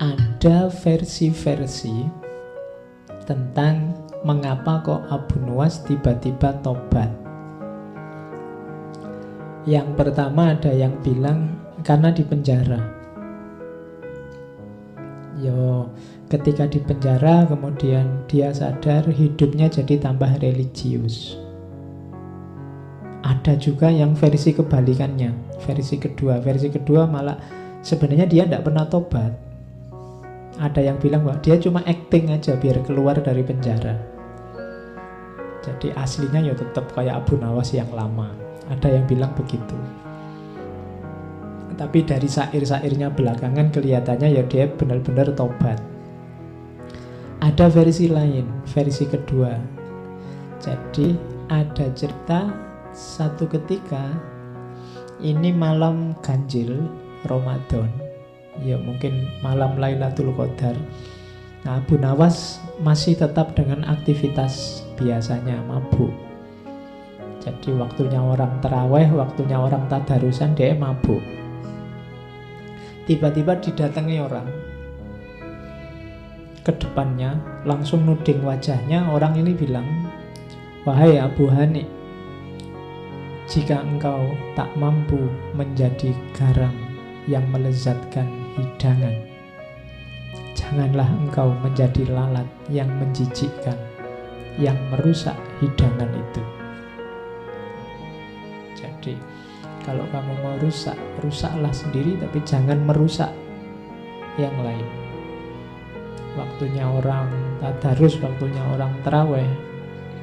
ada versi-versi tentang mengapa kok Abu Nuwas tiba-tiba tobat. Yang pertama ada yang bilang karena di penjara. Ketika di penjara kemudian dia sadar hidupnya jadi tambah religius. Ada juga yang versi kebalikannya, versi kedua malah sebenarnya dia tidak pernah tobat. Ada yang bilang bahwa dia cuma acting aja biar keluar dari penjara. Jadi aslinya ya tetap kayak Abu Nuwas yang lama. Ada yang bilang begitu. Tapi dari syair-syairnya belakangan kelihatannya ya dia benar-benar tobat. Ada versi lain, versi kedua. Jadi ada cerita satu ketika ini malam ganjil Ramadan, ya mungkin malam Lailatul Qadar. Nah, Abu Nuwas masih tetap dengan aktivitas biasanya, mabuk. Jadi waktunya orang taraweh, waktunya orang tadarusan, dia mabuk. Tiba-tiba didatangi orang ke depannya, langsung nuding wajahnya. Orang ini bilang, "Wahai Abu Hani, jika engkau tak mampu menjadi garam yang melezatkan hidangan, janganlah engkau menjadi lalat yang menjijikkan, yang merusak hidangan itu." Jadi kalau kamu mau rusak, rusaklah sendiri, tapi jangan merusak yang lain. Waktunya orang tadarus, waktunya orang taraweh,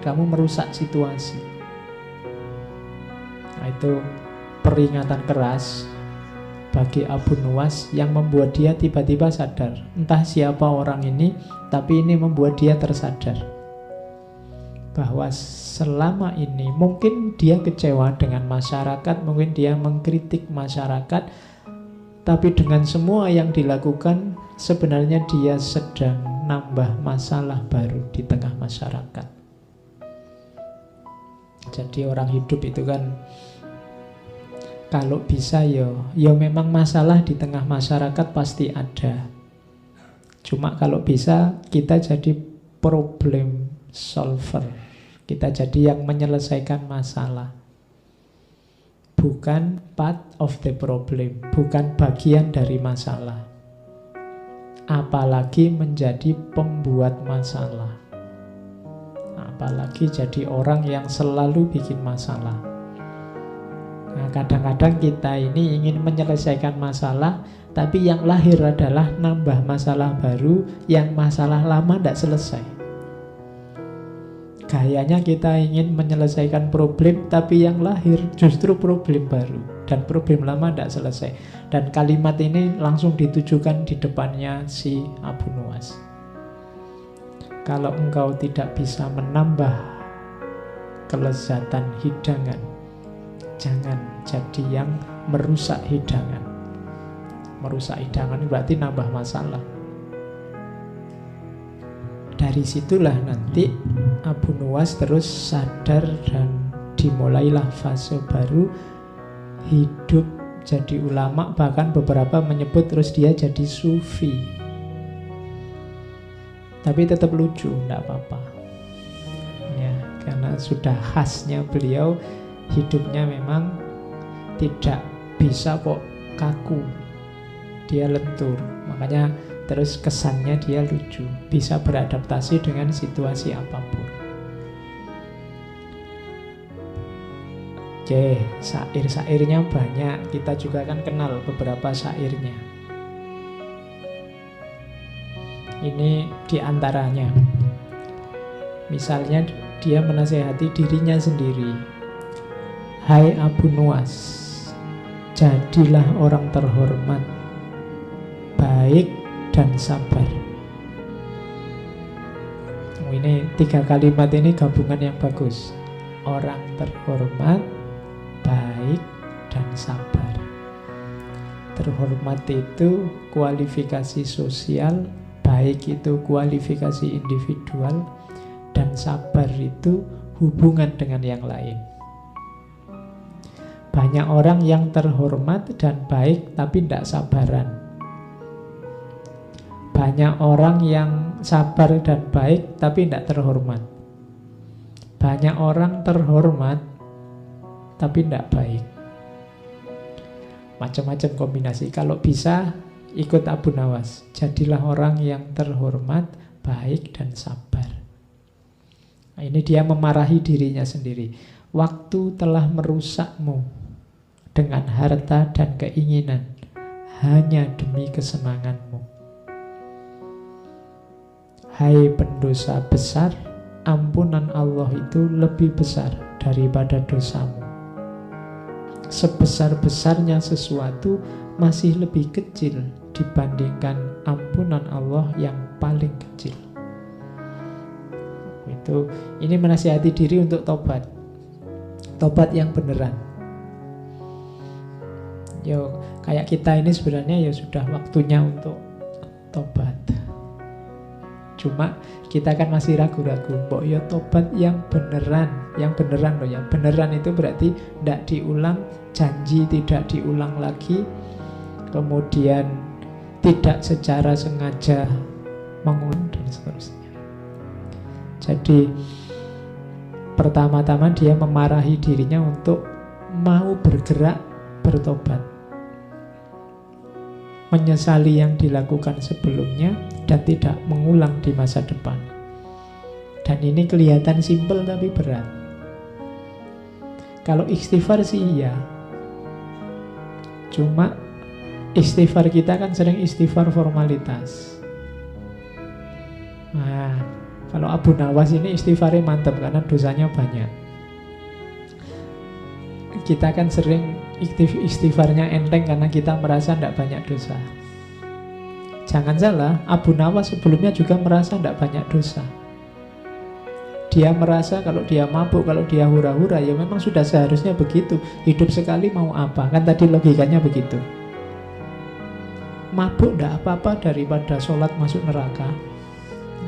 kamu merusak situasi. Nah, itu peringatan keras bagi Abu Nuwas yang membuat dia tiba-tiba sadar. Entah siapa orang ini, tapi ini membuat dia tersadar bahwa selama ini mungkin dia kecewa dengan masyarakat, mungkin dia mengkritik masyarakat, tapi dengan semua yang dilakukan sebenarnya dia sedang nambah masalah baru di tengah masyarakat. Jadi orang hidup itu kan kalau bisa ya memang masalah di tengah masyarakat pasti ada. Cuma kalau bisa kita jadi problem solver. Kita jadi yang menyelesaikan masalah. Bukan part of the problem, bukan bagian dari masalah. Apalagi menjadi pembuat masalah. Apalagi jadi orang yang selalu bikin masalah. Nah, kadang-kadang kita ini ingin menyelesaikan masalah, tapi yang lahir adalah nambah masalah baru, yang masalah lama tidak selesai. Gayanya kita ingin menyelesaikan problem, tapi yang lahir justru problem baru, dan problem lama tidak selesai. Dan kalimat ini langsung ditujukan di depannya si Abu Nuwas. Kalau engkau tidak bisa menambah kelezatan hidangan, jangan jadi yang merusak hidangan. Merusak hidangan berarti nambah masalah. Dari situlah nanti Abu Nuwas terus sadar dan dimulailah fase baru hidup jadi ulama. Bahkan beberapa menyebut terus dia jadi sufi. Tapi tetap lucu, tidak apa-apa ya, karena sudah khasnya beliau. Hidupnya memang tidak bisa kok kaku, dia lentur. Makanya terus kesannya dia lucu, bisa beradaptasi dengan situasi apapun. Oke, syair-syairnya banyak. Kita juga kan kenal beberapa syairnya. Ini diantaranya. Misalnya dia menasehati dirinya sendiri. Hai Abu Nuwas, jadilah orang terhormat, baik dan sabar. Ini 3 kalimat ini gabungan yang bagus. Orang terhormat, baik dan sabar. Terhormat itu kualifikasi sosial, baik itu kualifikasi individual, dan sabar itu hubungan dengan yang lain. Banyak orang yang terhormat dan baik tapi tidak sabaran. Banyak orang yang sabar dan baik tapi tidak terhormat. Banyak orang terhormat tapi tidak baik. Macam-macam kombinasi. Kalau bisa ikut Abu Nawas. Jadilah orang yang terhormat, baik dan sabar. Nah, ini dia memarahi dirinya sendiri. Waktu telah merusakmu dengan harta dan keinginan hanya demi kesenanganmu. Hai pendosa besar, ampunan Allah itu lebih besar daripada dosamu. Sebesar-besarnya sesuatu masih lebih kecil dibandingkan ampunan Allah yang paling kecil. Ini menasihati diri untuk tobat. Tobat yang beneran. Yo, kayak kita ini sebenarnya ya sudah waktunya untuk tobat. Cuma kita kan masih ragu-ragu. Mbok ya tobat yang beneran. Yang beneran loh ya. Beneran itu berarti tidak diulang, janji tidak diulang lagi. Kemudian tidak secara sengaja mengulang dan seterusnya. Jadi pertama-tama dia memarahi dirinya untuk mau bergerak bertobat, menyesali yang dilakukan sebelumnya dan tidak mengulang di masa depan. Dan ini kelihatan simpel tapi berat. Kalau istighfar sih iya, cuma istighfar kita kan sering istighfar formalitas. Nah, kalau Abu Nawas ini istighfarnya mantap karena dosanya banyak. Kita kan sering istighfarnya enteng karena kita merasa tidak banyak dosa. Jangan salah, Abu Nawas sebelumnya juga merasa tidak banyak dosa. Dia merasa kalau dia mabuk, kalau dia hura-hura, ya memang sudah seharusnya begitu. Hidup sekali mau apa? Kan tadi logikanya begitu. Mabuk tidak apa-apa daripada sholat masuk neraka.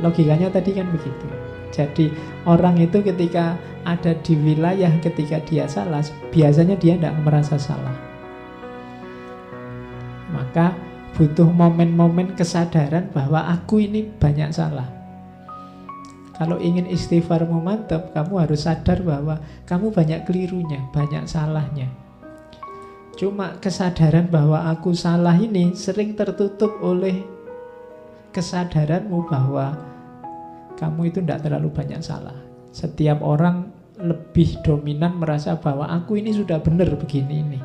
Logikanya tadi kan begitu. Jadi orang itu ketika ada di wilayah ketika dia salah, biasanya dia tidak merasa salah. Maka butuh momen-momen kesadaran bahwa aku ini banyak salah. Kalau ingin istighfarmu mantap, kamu harus sadar bahwa kamu banyak kelirunya, banyak salahnya. Cuma kesadaran bahwa aku salah ini sering tertutup oleh kesadaranmu bahwa kamu itu tidak terlalu banyak salah. Setiap orang lebih dominan merasa bahwa aku ini sudah benar begini ini.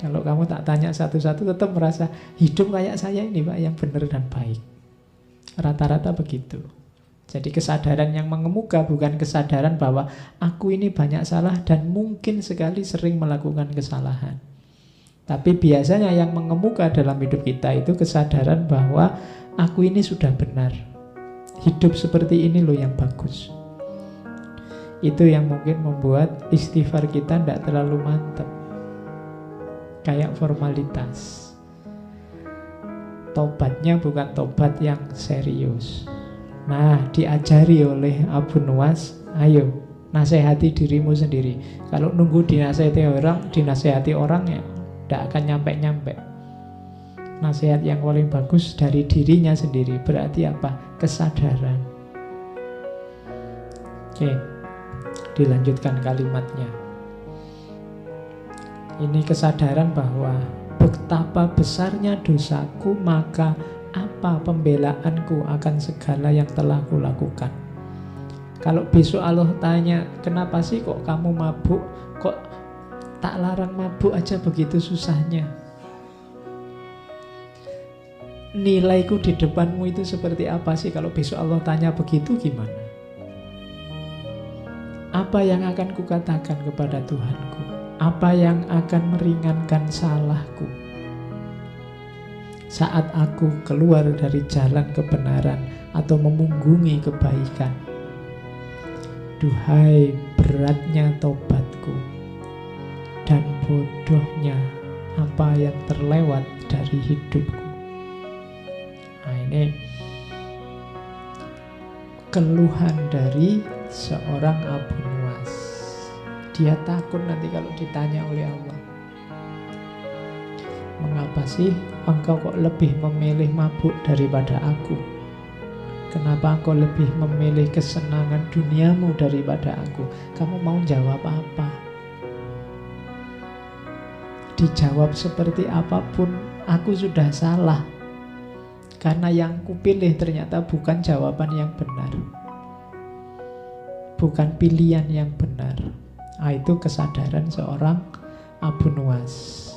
Kalau kamu tak tanya satu-satu tetap merasa hidup kayak saya ini Pak yang benar dan baik. Rata-rata begitu. Jadi kesadaran yang mengemuka bukan kesadaran bahwa aku ini banyak salah dan mungkin sekali sering melakukan kesalahan. Tapi biasanya yang mengemuka dalam hidup kita itu kesadaran bahwa aku ini sudah benar. Hidup seperti ini loh yang bagus. Itu yang mungkin membuat istighfar kita tidak terlalu mantap, kayak formalitas. Tobatnya bukan tobat yang serius. Nah, diajari oleh Abu Nawas, ayo nasihati dirimu sendiri. Kalau nunggu dinasihati orang ya tidak akan nyampe-nyampe. Nasihat yang paling bagus dari dirinya sendiri. Berarti apa? Kesadaran. Oke, dilanjutkan kalimatnya. Ini kesadaran bahwa betapa besarnya dosaku, maka apa pembelaanku akan segala yang telah kulakukan. Kalau besok Allah tanya, kenapa sih kok kamu mabuk? Kok tak larang mabuk aja begitu susahnya? Nilaiku di depanmu itu seperti apa sih? Kalau besok Allah tanya begitu gimana? Apa yang akan kukatakan kepada Tuhanku? Apa yang akan meringankan salahku? Saat aku keluar dari jalan kebenaran atau memunggungi kebaikan. Duhai beratnya tobatku dan bodohnya apa yang terlewat dari hidupku. Nah, ini keluhan dari seorang Abu Nawas. Dia takut nanti kalau ditanya oleh Allah. Mengapa sih engkau kok lebih memilih mabuk daripada aku? Kenapa engkau lebih memilih kesenangan duniamu daripada aku? Kamu mau jawab apa? Dijawab seperti apapun, aku sudah salah. Karena yang kupilih ternyata bukan jawaban yang benar, bukan pilihan yang benar. Itu kesadaran seorang Abu Nuwas.